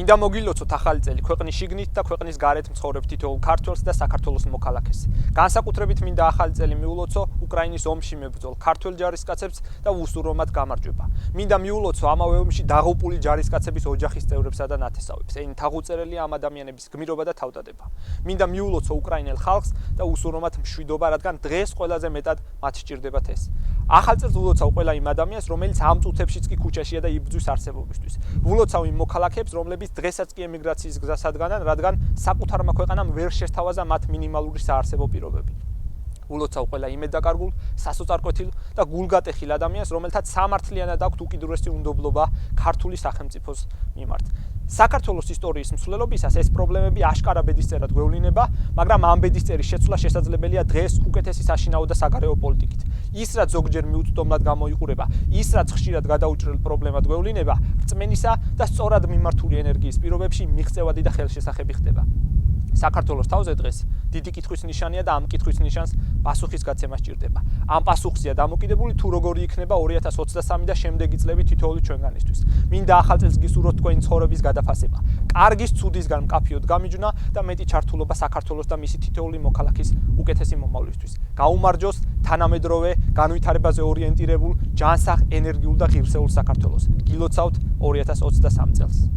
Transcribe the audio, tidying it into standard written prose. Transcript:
მინდა მოგილოცოთ ახალი წელი ქვეყნის შიგნით და ქვეყნის გარეთ მცხოვრებ თითოეულ ქართველს და საქართველოს მოქალაქეს. განსაკუთრებით მინდა ახალი წელი მიულოცო უკრაინის ომში მებრძოლ ქართველ ჯარისკაცებს და ვუსურვო მათ გამარჯვება. მინდა მიულოცო ამავე ომში დაღუპული ჯარისკაცების ოჯახის წევრებსა და ნათესავებს. ეინ თაღუწერელია ამ ადამიანების გმირობა და თავდადება. მინდა მიულოცო უკრაინელ ხალხს და ვუსურვო მათ მშვიდობა, რადგან დღეს ყველაზე მეტად მათ სჭირდებათ ეს. ახალ წელს ვილოცავ ყველა იმ ადამიანს, რომელიც ამ წუთებშიც კი ქუჩაშია და იბრძვის არსებობისთვის. ვილოცავ იმ მოქალაქეებს, რომლებიც დღესაც კი ემიგრაციის გზას ადგანან, რადგან საკუთარმა ქვეყანამ ვერ შესთავაზა მათ მინიმალური საარსებო პირობები. ვილოცავ ყველა იმედდაკარგულ, სასოწარკვეთილ და გულგატეხილ ადამიანს, რომელთაც სამართლიანად აქვთ უკიდურესი უნდობლობა ქართული სახელმწიფოს მიმართ. საქართველოს ისტორიის მსვლელობისას ეს პრობლემები აშკარა ბედისწერად გვევლინება, მაგრამ ამ ბედისწერის შეცვლა შესაძლებელია დღეს უკეთესი საშინაო და საგარეო პოლიტიკით. ის რაც ზოგჯერ მიუწვდომლად გამოიყურება, ის რაც ხშირად გადაუჭრელ პრობლემად გვევლინება, რწმენისა და სწორად მიმართული ენერგიის პირობებში მიღწევადი და ხელშესახები ხდება. საქართველოს თავზე დღეს დიდი კითხვის ნიშანია და ამ კითხვის ნიშანს პასუხისგაცემა სჭირდება. ამ პასუხზეა დამოკიდებული თუ როგორი იქნება 2023 და შემდეგი წლები თითოეული ჩვენგანისთვის. მინდა ახალ წელს გისურვოთ თქვენი ცხოვრების გადაფასება, კარგის ცუდისგან მკაფიოდ გამიჯვნა და მეტი ჩართულობა საქართველოს და მისი თითოეული მოქალაქის უკეთესი მომავლისთვის. გაუმარჯოს თანამედროვე, განვითარებაზე ორიენტირებულ, ჯანსაღ, ენერგიულ და ღირსეულ საქართველოს. გილოცავთ 2023 წელს.